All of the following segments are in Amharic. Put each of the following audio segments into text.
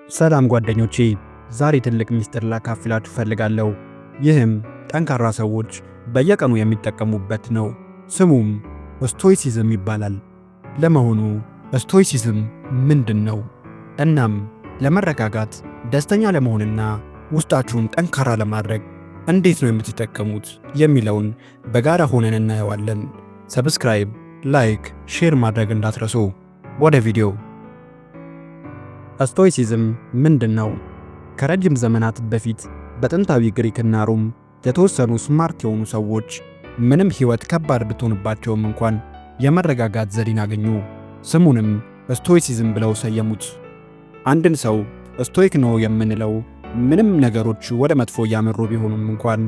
ሰላም ጓደኞቼ፣ ዛሬ ትልቅ ሚስጥር ላካፍላችሁ ፈልጋለሁ። ይህም ጠንካራ ሰዎች በየቀኑ የሚጠቀሙበት ነው። ስሙም ስቶይሲዝም ይባላል። ለመሆኑ ስቶይሲዝም ምንድን ነው? እናም ለመረጋጋት፣ ደስተኛ ለመሆንና ውስጣችሁን ጠንካራ ለማድረግ እንዴት ነው የምትጠቀሙት የሚለውን በጋራ ሆነን እናየዋለን። ሰብስክራይብ፣ ላይክ፣ ሼር ማድረግ እንዳትረሱ። ወደ ቪዲዮ። ስቶይሲዝም ምንድን ነው? ከረጅም ዘመናት በፊት በጥንታዊ ግሪክና ሮም የተወሰኑ ስማርት የሆኑ ሰዎች ምንም ሕይወት ከባድ ብትሆንባቸውም እንኳን የመረጋጋት ዘዴን አገኙ። ስሙንም ስቶይሲዝም ብለው ሰየሙት። አንድን ሰው ስቶይክ ነው የምንለው ምንም ነገሮች ወደ መጥፎ እያመሩ ቢሆኑም እንኳን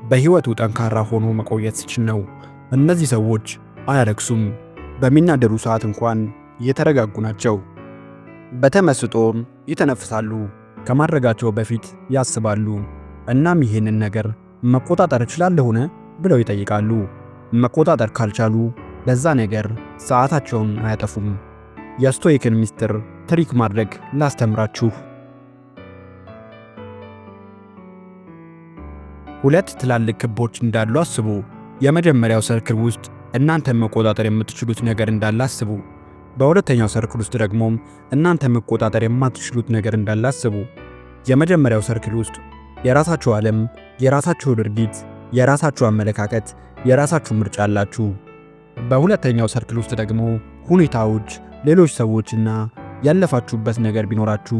በሕይወቱ ጠንካራ ሆኖ መቆየት ሲችል ነው። እነዚህ ሰዎች አያለቅሱም፣ በሚናደዱ ሰዓት እንኳን የተረጋጉ ናቸው። በተመስጦ ይተነፍሳሉ፣ ከማድረጋቸው በፊት ያስባሉ። እናም ይህንን ነገር መቆጣጠር እችላለሁን ብለው ይጠይቃሉ። መቆጣጠር ካልቻሉ ለዛ ነገር ሰዓታቸውን አያጠፉም። የስቶይክን ሚስጥር ትሪክ ማድረግ ላስተምራችሁ። ሁለት ትላልቅ ክቦች እንዳሉ አስቡ። የመጀመሪያው ሰርክል ውስጥ እናንተ መቆጣጠር የምትችሉት ነገር እንዳለ አስቡ። በሁለተኛው ሰርክል ውስጥ ደግሞ እናንተ መቆጣጠር የማትችሉት ነገር እንዳለ አስቡ። የመጀመሪያው ሰርክል ውስጥ የራሳችሁ ዓለም፣ የራሳችሁ ድርጊት፣ የራሳችሁ አመለካከት፣ የራሳችሁ ምርጫ አላችሁ። በሁለተኛው ሰርክል ውስጥ ደግሞ ሁኔታዎች፣ ሌሎች ሰዎችና ያለፋችሁበት ነገር ቢኖራችሁ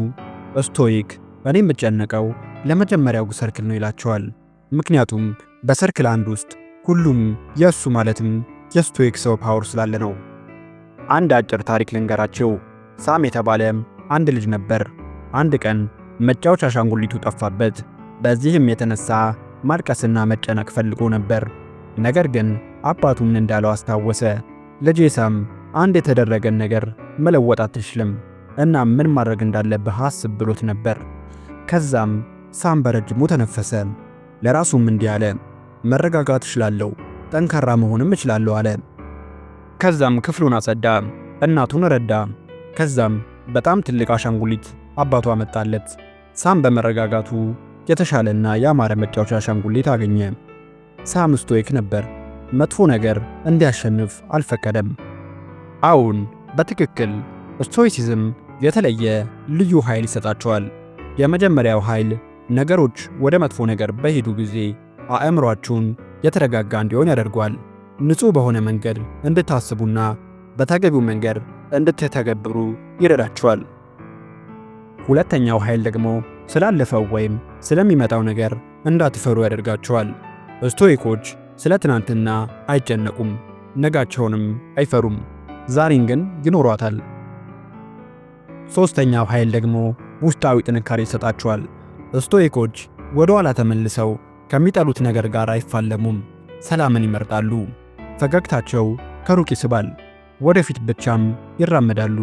ስቶይክ እኔ የምጨነቀው ለመጀመሪያው ሰርክል ነው ይላቸዋል። ምክንያቱም በሰርክል አንድ ውስጥ ሁሉም የእሱ ማለትም የስቶይክ ሰው ፓወር ስላለ ነው። አንድ አጭር ታሪክ ልንገራችሁ። ሳም የተባለ አንድ ልጅ ነበር። አንድ ቀን መጫወቻ አሻንጉሊቱ ጠፋበት። በዚህም የተነሳ ማልቀስና መጨነቅ ፈልጎ ነበር። ነገር ግን አባቱ ምን እንዳለው አስታወሰ። ልጄ ሳም፣ አንድ የተደረገን ነገር መለወጥ አትችልም እና ምን ማድረግ እንዳለብህ አስብ ብሎት ነበር። ከዛም ሳም በረጅሙ ተነፈሰ። ለራሱም እንዲህ አለ፣ መረጋጋት እችላለሁ፣ ጠንካራ መሆንም እችላለሁ አለ። ከዛም ክፍሉን አጸዳ፣ እናቱን ረዳ። ከዛም በጣም ትልቅ አሻንጉሊት አባቱ አመጣለት። ሳም በመረጋጋቱ የተሻለና ያማረ መጫወቻ አሻንጉሊት አገኘ። ሳም ስቶይክ ነበር። መጥፎ ነገር እንዲያሸንፍ አልፈቀደም። አሁን በትክክል ስቶይሲዝም የተለየ ልዩ ኃይል ይሰጣቸዋል። የመጀመሪያው ኃይል ነገሮች ወደ መጥፎ ነገር በሄዱ ጊዜ አእምሯችሁን የተረጋጋ እንዲሆን ያደርጓል። ንጹህ በሆነ መንገድ እንድታስቡና በተገቢው መንገድ እንድትተገብሩ ይረዳችኋል። ሁለተኛው ኃይል ደግሞ ስላለፈው ወይም ስለሚመጣው ነገር እንዳትፈሩ ያደርጋችኋል። ስቶይኮች ስለ ትናንትና አይጨነቁም፣ ነጋቸውንም አይፈሩም፣ ዛሬን ግን ይኖሯታል። ሶስተኛው ኃይል ደግሞ ውስጣዊ ጥንካሬ ይሰጣችኋል። ስቶይኮች ወደ ኋላ ተመልሰው ከሚጠሉት ነገር ጋር አይፋለሙም፣ ሰላምን ይመርጣሉ። ፈገግታቸው ከሩቅ ይስባል፣ ወደፊት ብቻም ይራመዳሉ።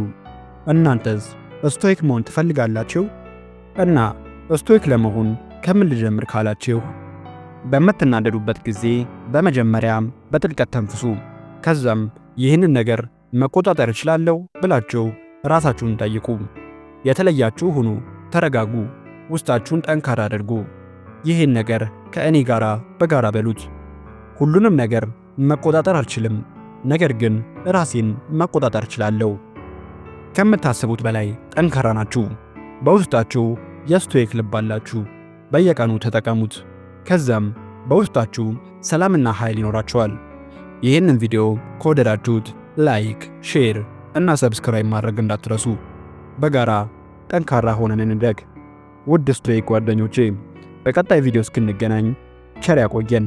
እናንተስ ስቶይክ መሆን ትፈልጋላችሁ? እና ስቶይክ ለመሆን ከምን ልጀምር ካላችሁ፣ በምትናደዱበት ጊዜ በመጀመሪያ በጥልቀት ተንፍሱ። ከዛም ይህንን ነገር መቆጣጠር እችላለሁ ብላችሁ ራሳችሁን ጠይቁ። የተለያችሁ ሁኑ፣ ተረጋጉ፣ ውስጣችሁን ጠንካራ አድርጉ። ይህን ነገር ከእኔ ጋር በጋራ በሉት። ሁሉንም ነገር መቆጣጠር አልችልም፣ ነገር ግን ራሴን መቆጣጠር እችላለሁ። ከምታስቡት በላይ ጠንካራ ናችሁ። በውስጣችሁ የስቶይክ ልብ አላችሁ። በየቀኑ ተጠቀሙት። ከዛም በውስጣችሁ ሰላምና ኃይል ይኖራችኋል። ይህንን ቪዲዮ ከወደዳችሁት ላይክ፣ ሼር እና ሰብስክራይብ ማድረግ እንዳትረሱ። በጋራ ጠንካራ ሆነን እንደግ። ውድ ስቶይክ ጓደኞቼ፣ በቀጣይ ቪዲዮ እስክንገናኝ ቸር ያቆየን።